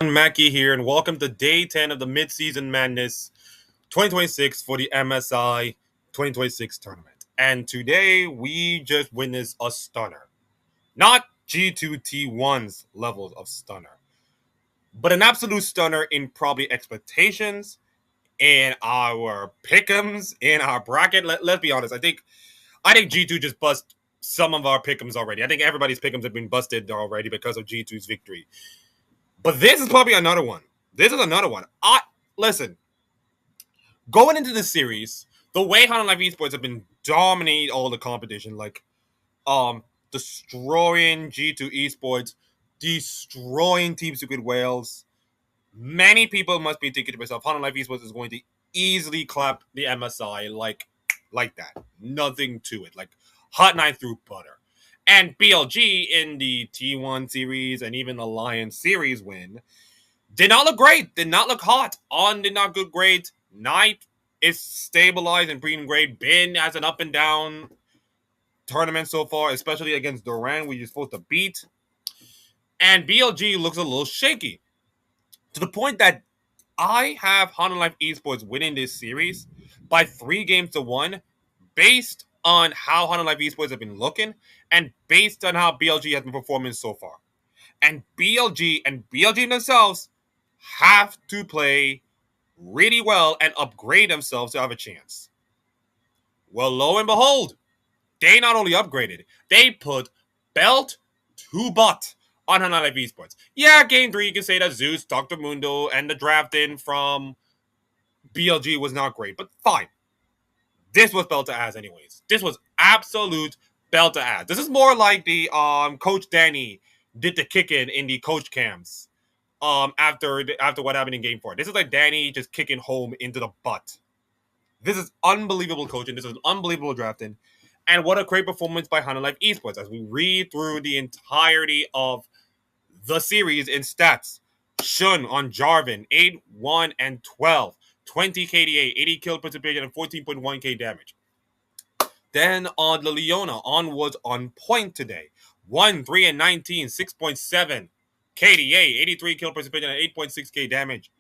Mackie here, and welcome to day 10 of the MidSeason Madness 2026 for the MSI 2026 tournament. And today we just witnessed a stunner. Not G2T1's levels of stunner, but an absolute stunner in probably expectations, in our pick'ems, in our bracket. Let's be honest. I think G2 just bust some of our pick'ems already. I think everybody's pick'ems have been busted already because of G2's victory. But this is probably another one. This is another one. Listen, going into the series, the way Hana Life Esports have been dominating all the competition, like destroying G2 Esports, destroying Team Secret Wales. Many people must be thinking to themselves, Hana Life Esports is going to easily clap the MSI like that. Nothing to it. Like hot knife through butter. And BLG in the T1 series and even the Lion series win did not look great, did not look hot. On did not look great. Night is stabilized and being great. Bin has an up and down tournament so far, especially against Duran, which you're supposed to beat. And BLG looks a little shaky. To the point that I have Hana Life Esports winning this series by 3-1 based on how Hana Life Esports have been looking and based on how BLG has been performing so far. And BLG themselves have to play really well and upgrade themselves to have a chance. Well, lo and behold, they not only upgraded, they put belt to butt on Hana Life Esports. Yeah, game 3, you can say that Zeus, Dr. Mundo, and the draft in from BLG was not great, but fine. This was belt to ass anyways. This was absolute belt to ass. This is more like the Coach Danny did the kick in the coach cams after what happened in game 4. This is like Danny just kicking home into the butt. This is unbelievable coaching. This is unbelievable drafting. And what a great performance by Hana Life Esports as we read through the entirety of the series in stats. Shun on Jarvan, 8, 1, and 12. 20 KDA, 80 kill participation, and 14.1k damage. Then on the Leona, On was on point today. 1, 3, and 19, 6.7 KDA, 83 kill participation, and 8.6k damage.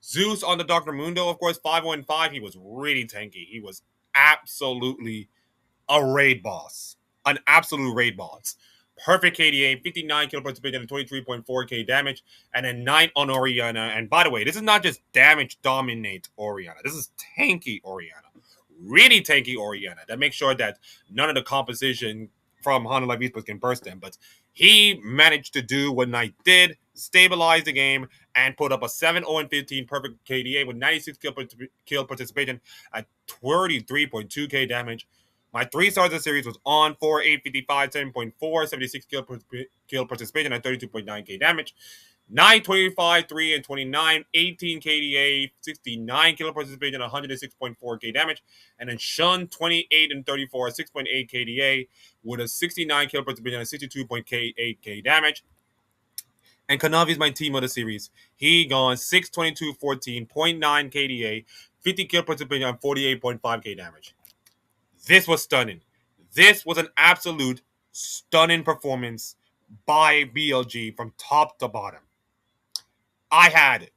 Zeus on the Dr. Mundo, of course, 5-1-5. He was really tanky. He was absolutely a raid boss. An absolute raid boss. Perfect KDA, 59 kill participation, and 23.4k damage, and then 9 on Oriana. And by the way, this is not just damage dominate Oriana. This is tanky Oriana. Really tanky Oriana. That makes sure that none of the composition from Hana Life Esports can burst him. But he managed to do what Knight did, stabilize the game, and put up a 7-0-15 perfect KDA with 96 kill participation at 33.2k damage. My 3 stars of the series was on 4, 855, 7.4, 76 kill participation at 32.9k damage. 9, 25, 3, and 29, 18 KDA, 69 kill participation, 106.4k damage. And then Shun, 28 and 34, 6.8 KDA with a 69 kill participation and 62.8k damage. And Kanavi's my team of the series. He gone 6, 22, 14, 0.9 KDA, 50 kill participation, and 48.5k damage. This was stunning. This was an absolute stunning performance by BLG from top to bottom. I had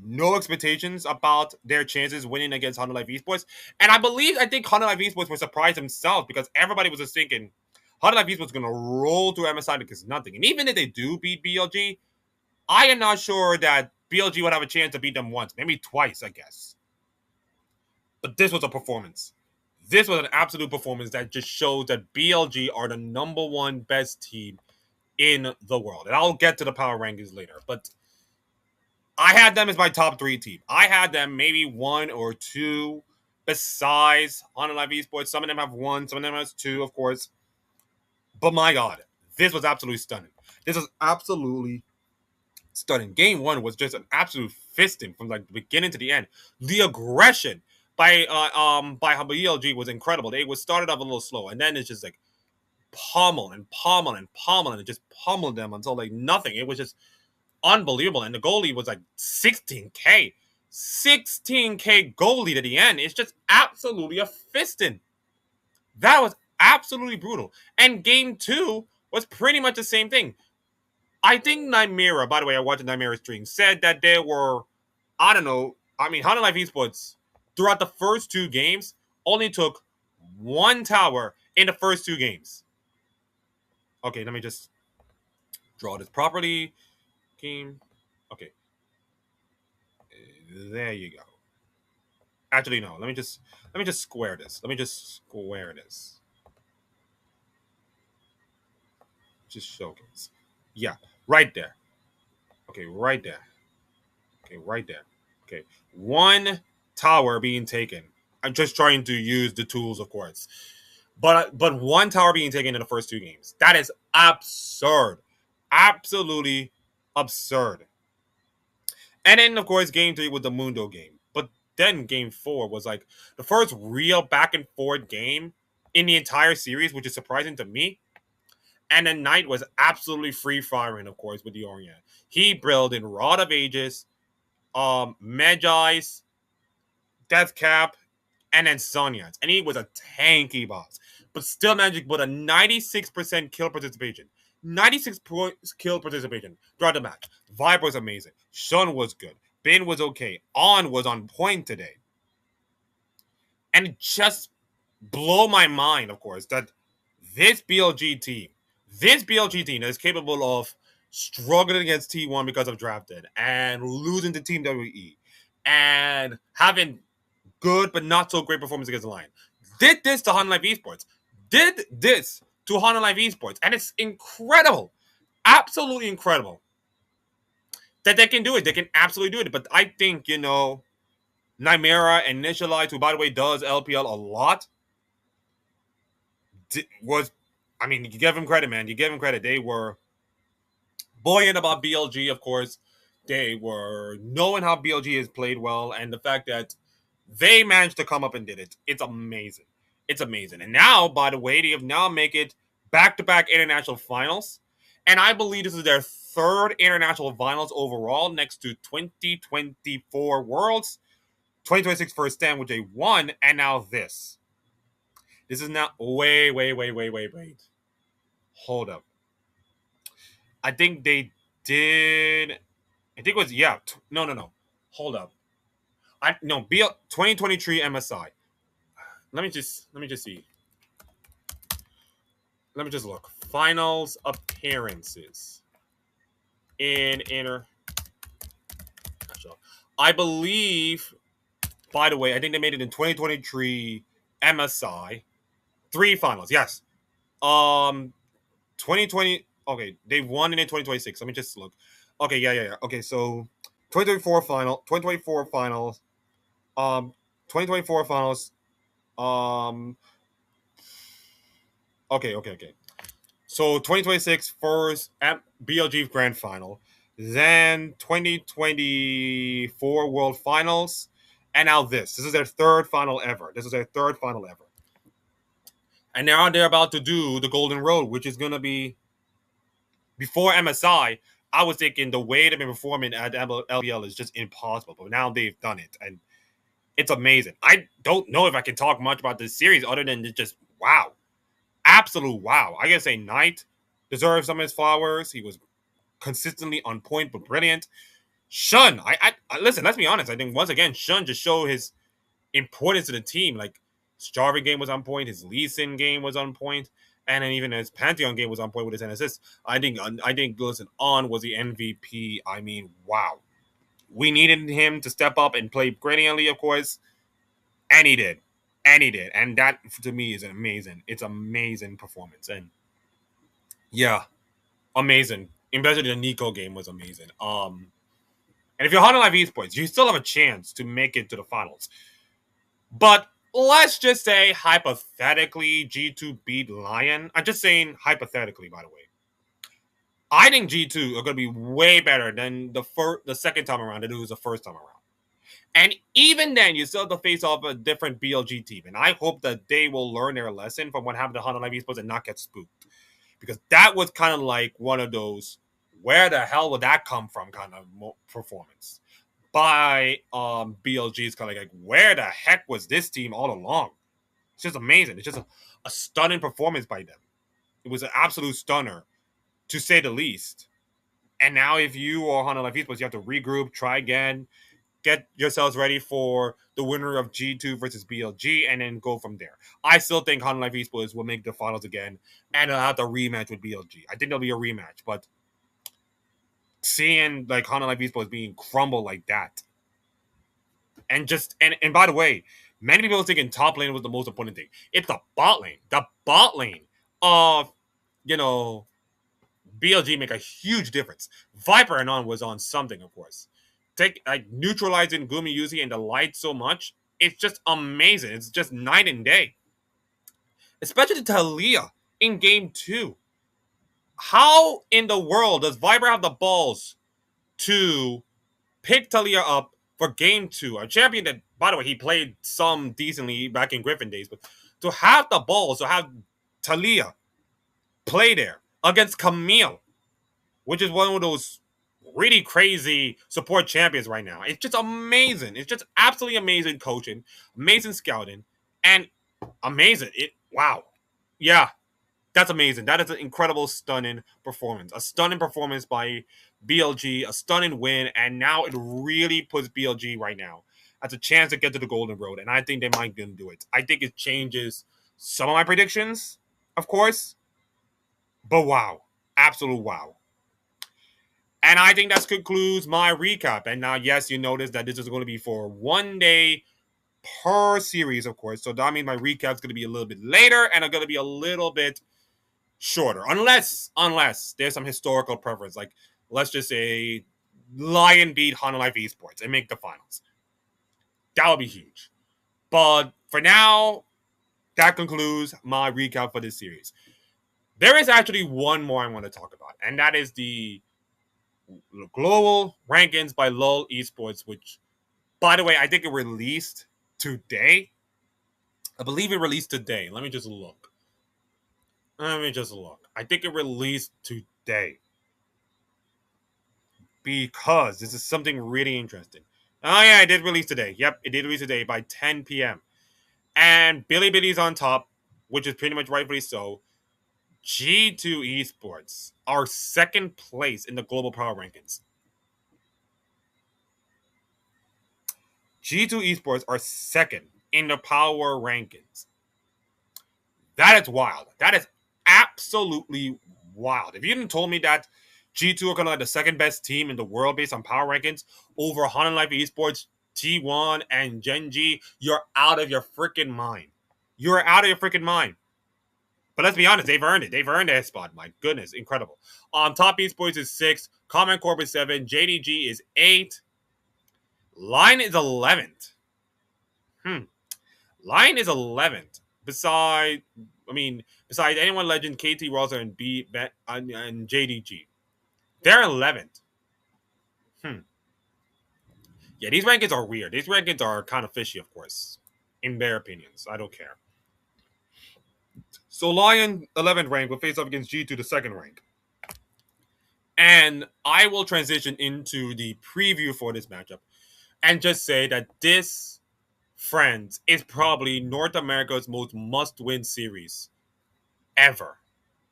no expectations about their chances winning against Hana Life Esports. And I think Hana Life Esports were surprised themselves because everybody was just thinking Hana Life Esports was going to roll through MSI because nothing. And even if they do beat BLG, I am not sure that BLG would have a chance to beat them once, maybe twice, I guess. But this was a performance. This was an absolute performance that just shows that BLG are the number one best team in the world. And I'll get to the power rankings later. But I had them as my top 3 team. I had them maybe 1 or 2 besides Hana Life Esports. Some of them have 1, some of them have 2, of course. But my God, this was absolutely stunning. This was absolutely stunning. Game 1 was just an absolute fisting from like the beginning to the end. The aggression by BLG was incredible. They was started off a little slow, and then it's just like pummel and just pummeled them until like nothing. It was just unbelievable. And the goalie was like 16k. 16k goal lead at the end. It's just absolutely a fisting. That was absolutely brutal. And game 2 was pretty much the same thing. I think Nightmare, by the way, I watched the Nightmare stream, said that there were, I don't know, I mean, Honda Life Esports, throughout the first two games, only took one tower in the first two games. Okay, let me just draw this properly. Game. Okay, there you go. Actually, no. Let me just square this. Let me just square this. Just showcase. Yeah, right there. Okay, right there. Okay, right there. Okay, one tower being taken. I'm just trying to use the tools, of course. But one tower being taken in the first two games. That is absurd. Absolutely absurd. And then of course game three was the Mundo game. But then game four was like the first real back and forth game in the entire series, which is surprising to me. And then Knight was absolutely free firing, of course, with the Orient. He brilled in Rod of Ages, Magi's, Death Cap, and then Sonya's. And he was a tanky boss. But still managed to put a 96% kill participation. 96 points kill participation throughout the match. Vibe was amazing. Shun was good. Bin was okay. On was on point today. And it just blow my mind, of course, that this BLG team, is capable of struggling against T1 because of drafted and losing to Team WE and having good but not so great performance against the Lion. Did this to Honda Life Esports. Did this to Honda Life Esports. And it's incredible. Absolutely incredible that they can do it. They can absolutely do it. But I think, Nightmare and Initialize, who, by the way, does LPL a lot, was, I mean, you give him credit, man. You give him credit. They were buoyant about BLG, of course. They were knowing how BLG has played well, and the fact that they managed to come up and did it. It's amazing. It's amazing. And now, by the way, they have now make it back-to-back international finals. And I believe this is their third international finals overall, next to 2024 Worlds, 2026 first stand, which they won, and now this. This is now wait. Hold up. I think they did. I think it was no. Hold up. I no BL 2023 MSI. Let me just see. Let me just look. Finals appearances in inter. I believe. By the way, I think they made it in 2023 MSI. Three finals. Yes. 2020. Okay, they won it in 2026. Let me just look. Okay, yeah. Okay, so 2024 final, 2024 finals, 2024 finals. Um, okay. So 2026 first at BLG Grand Final, then 2024 World Finals, and now this. This is their third final ever. And now they're about to do the Golden Road, which is gonna be before MSI. I was thinking the way they've been performing at LBL is just impossible, but now they've done it, and it's amazing. I don't know if I can talk much about this series other than just wow. Absolute wow. I gotta say, Knight deserves some of his flowers. He was consistently on point but brilliant. Shun, I listen, let's be honest. I think once again, Shun just showed his importance to the team. Like his Jarvan game was on point, his Lee Sin game was on point, and then even his Pantheon game was on point with his NSS. I think listen, On was the MVP. I mean, wow. We needed him to step up and play brilliantly, of course, and he did. And that to me is amazing. It's amazing performance. And yeah, amazing. Especially the Nico game was amazing. And if you're Honda Live Esports, you still have a chance to make it to the finals. But let's just say hypothetically G2 beat LYON. I'm just saying hypothetically, by the way. I think G2 are going to be way better than the second time around than it was the first time around. And even then, you still have to face off a different BLG team. And I hope that they will learn their lesson from what happened to Honda Live Esports and not get spooked. Because that was kind of like one of those, where the hell would that come from kind of performance by BLG. Is kind of like, where the heck was this team all along? It's just amazing. It's just a stunning performance by them. It was an absolute stunner, to say the least. And now, if you are Honda Life Esports, you have to regroup, try again, get yourselves ready for the winner of G2 versus BLG, and then go from there. I still think Honda Life Esports will make the finals again, and they'll have the rematch with BLG. I think there'll be a rematch, but seeing like Honda Life Esports being crumbled like that, and just and by the way, many people thinking top lane was the most important thing. It's the bot lane. The bot lane of you know BLG make a huge difference. Viper and on was on something, of course. Take like neutralizing Gumi Yuzi and the light so much. It's just amazing. It's just night and day. Especially Talia in game two. How in the world does Viper have the balls to pick Talia up for game two? A champion that, by the way, he played some decently back in Griffin days, but to have the balls, to have Talia play there against Camille, which is one of those really crazy support champions right now. It's just amazing. It's just absolutely amazing coaching, amazing scouting, and amazing. Wow. Yeah, that's amazing. That is an incredible, stunning performance. A stunning performance by BLG, a stunning win, and now it really puts BLG right now as a chance to get to the Golden Road, and I think they might gonna do it. I think it changes some of my predictions, of course, but wow. Absolute wow. And I think that concludes my recap. And now, yes, you notice that this is going to be for 1 day per series, of course. So that means my recap is going to be a little bit later and it's going to be a little bit shorter, unless there's some historical preference. Like, let's just say Lion beat Honda Life Esports and make the finals. That would be huge. But for now, that concludes my recap for this series. There is actually one more I want to talk about, and that is the global rankings by LOL Esports, which, by the way, I think it released today. I believe it released today. Let me just look. I think it released today because this is something really interesting. Oh, yeah, it did release today. Yep, it did release today by 10 p.m. And Billy Billy's on top, which is pretty much rightfully so. G2 Esports are second place in the global power rankings. G2 Esports are second in the power rankings. That is wild. That is absolutely wild. If you hadn't told me that G2 are going to have the second best team in the world based on power rankings over Honda Life Esports, T1, and Gen.G, you're out of your freaking mind. You're out of your freaking mind. But let's be honest, they've earned it. They've earned that spot. My goodness, incredible. Top Esports is 6, Common Corp is 7, JDG is 8, Line is 11th. Line is 11th. Besides anyone legend, KT Rosa and and JDG, they're 11th. Yeah, these rankings are weird. These rankings are kind of fishy, of course, in their opinions. I don't care. So Lion 11th rank will face up against G2 the second rank, and I will transition into the preview for this matchup and just say that this, friends, is probably North America's most must-win series ever.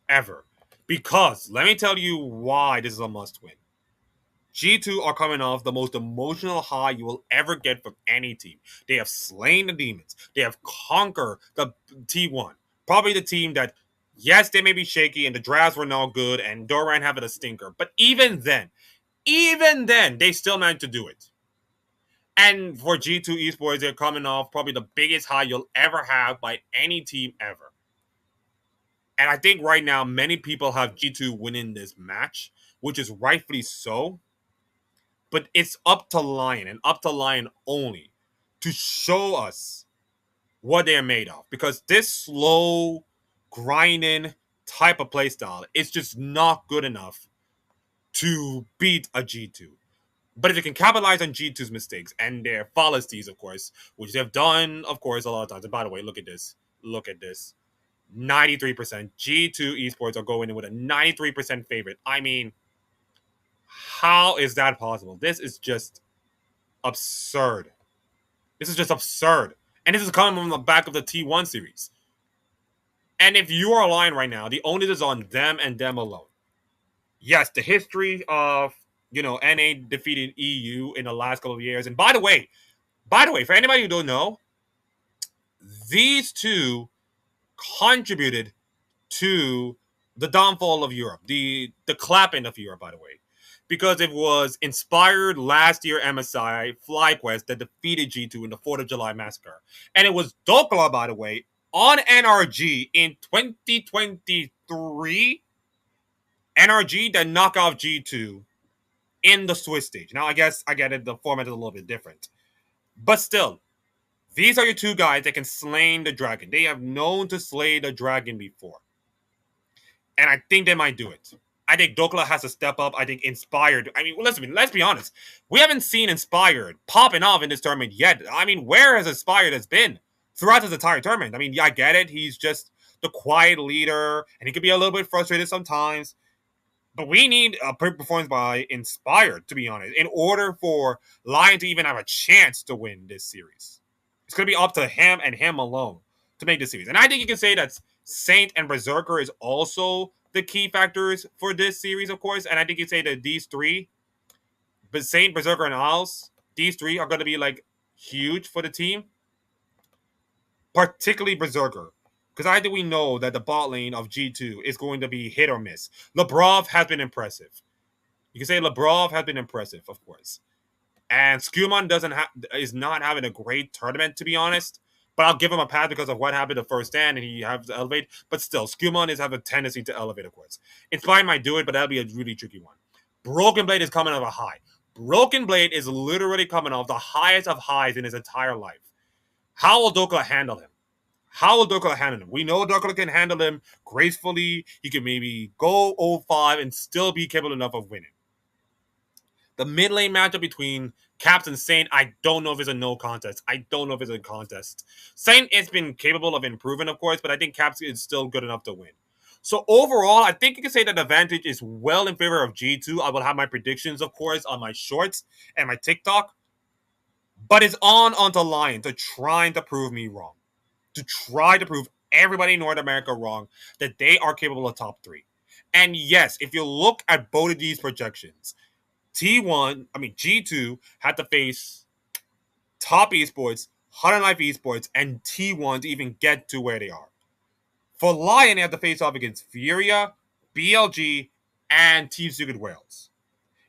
Ever. Because let me tell you why this is a must win. G2 are coming off the most emotional high you will ever get from any team. They have slain the demons. They have conquered the T1. Probably the team that, yes, they may be shaky and the drafts were not good and Doran having a stinker. But even then, they still managed to do it. And for G2 Esports, they're coming off probably the biggest high you'll ever have by any team ever. And I think right now, many people have G2 winning this match, which is rightfully so. But it's up to Lion and up to Lion only to show us what they're made of. Because this slow, grinding type of playstyle is just not good enough to beat a G2. But if you can capitalize on G2's mistakes and their fallacies, of course, which they've done, of course, a lot of times. And by the way, look at this. 93%. G2 Esports are going in with a 93% favorite. I mean, how is that possible? This is just absurd. This is just absurd. And this is coming from the back of the T1 series. And if you are lying right now, the onus is on them and them alone. yes, the history of NA defeating EU in the last couple of years. And by the way, for anybody who don't know, these two contributed to the downfall of Europe, the clapping of Europe, by the way, because it was inspired last year MSI FlyQuest that defeated G2 in the 4th of July massacre, and it was Dokla, by the way, on NRG in 2023. NRG that knocked off G2 in the Swiss stage. Now, I guess I get it; the format is a little bit different, but still, these are your two guys that can slay the dragon. They have known to slay the dragon before. And I think they might do it. I think Dokla has to step up. I think Inspired. I mean, listen, let's be honest. We haven't seen Inspired popping off in this tournament yet. I mean, where has Inspired has been throughout this entire tournament? I mean, yeah, I get it. He's just the quiet leader, and he could be a little bit frustrated sometimes. But we need a performance by Inspired, to be honest, in order for Lion to even have a chance to win this series. It's going to be up to him and him alone to make this series. And I think you can say that Saint and Berserker is also the key factors for this series, of course. And I think you say that these three, but Saint, Berserker, and Owls, these three are going to be like huge for the team, particularly Berserker. Because I think we know that the bot lane of G2 is going to be hit or miss. Labrov has been impressive. You can say Labrov has been impressive, of course. And Skumon is not having a great tournament, to be honest. But I'll give him a pass because of what happened the first stand, and he has to elevate. But still, Skumon is have a tendency to elevate, of course. Inspire might do it, but that'll be a really tricky one. Broken Blade is coming off a high. Broken Blade is literally coming off the highest of highs in his entire life. How will Dokla handle him? How will Dokla handle him? We know Dokla can handle him gracefully. He can maybe go 0-5 and still be capable enough of winning. The mid lane matchup between Caps and Saint, I don't know if it's a no contest. I don't know if it's a contest. Saint has been capable of improving, of course, but I think Caps is still good enough to win. So overall, I think you can say that the advantage is well in favor of G2. I will have my predictions, of course, on my shorts and my TikTok. But it's onto Lion to trying to prove me wrong. To try to prove everybody in North America wrong that they are capable of top 3. And yes, if you look at both of these projections, G2 had to face top esports, 100 Life esports, and T1 to even get to where they are. For Lion, they have to face off against Furia, BLG, and Team Secret Wales.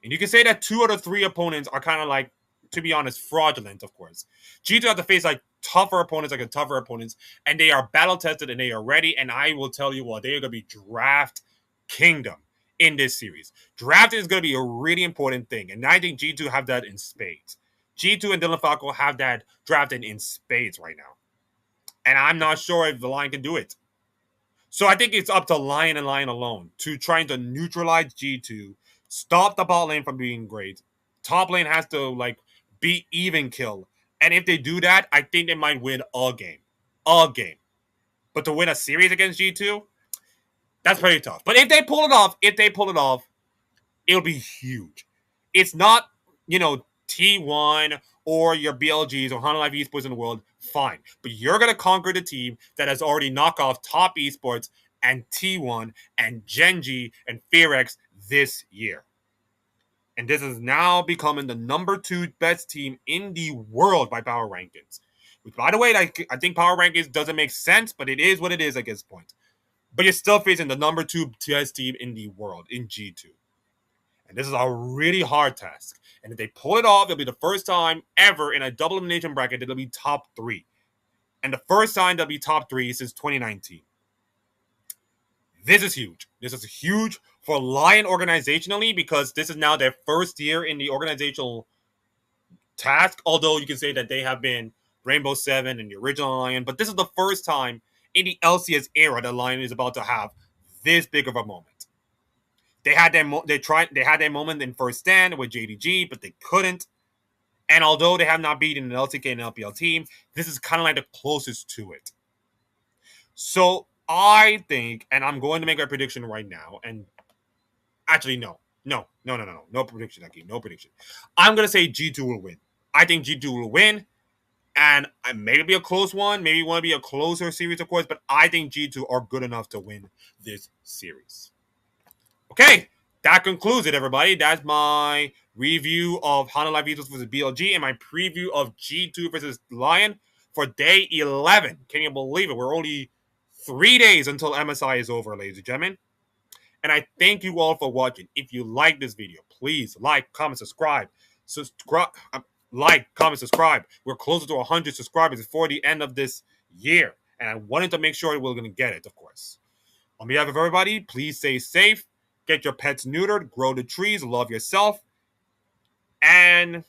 And you can say that 2 out of 3 opponents are kind of like, to be honest, fraudulent, of course. G2 have to face like tougher opponents, and they are battle tested and they are ready. And I will tell you what, they are going to be draft kingdom in this series. Drafting is going to be a really important thing, and I think G2 have that in spades. G2 and Dylan Falco have that drafted in spades right now, and I'm not sure if the Lion can do it. So I think it's up to Lion and Lion alone to trying to neutralize G2, stop the bot lane from being great. Top lane has to like be even kill, and if they do that, I think they might win a game. But to win a series against G2, that's pretty tough. But if they pull it off, it'll be huge. It's not, T1 or your BLGs or 100 Life esports in the world, fine. But you're going to conquer the team that has already knocked off top esports and T1 and Gen.G and Fearex this year. And this is now becoming the number 2 best team in the world by power rankings. Which, by the way, I think power rankings doesn't make sense, but it is what it is at this point. But you're still facing the number 2 best team in the world in G2. And this is a really hard task. And if they pull it off, it'll be the first time ever in a double elimination bracket that it'll be top 3. And the first time they'll be top 3 since 2019. This is huge. This is huge for Lion organizationally because this is now their first year in the organizational task. Although you can say that they have been Rainbow 7 and the original Lion. But this is the first time in the LCS era that Lion is about to have this big of a moment. They had their moment in first stand with JDG, but they couldn't. And although they have not beaten an LTK and LPL team, this is kind of like the closest to it. So I think, and I'm going to make a prediction right now, and actually no prediction, Aki, no prediction. I'm going to say G2 will win. I think G2 will win, and maybe be a close one, maybe want to be a closer series, of course, but I think G2 are good enough to win this series. Okay, that concludes it, everybody. That's my review of Honda Life Esports versus BLG and my preview of G2 versus LYON for day 11. Can you believe it? We're only 3 days until MSI is over, ladies and gentlemen. And I thank you all for watching. If you like this video, please like, comment, subscribe. Like, comment, subscribe. We're closer to 100 subscribers before the end of this year. And I wanted to make sure we're going to get it, of course. On behalf of everybody, please stay safe. Get your pets neutered. Grow the trees. Love yourself. And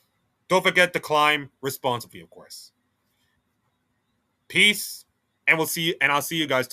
don't forget to climb responsibly, of course. Peace. And I'll see you guys tomorrow.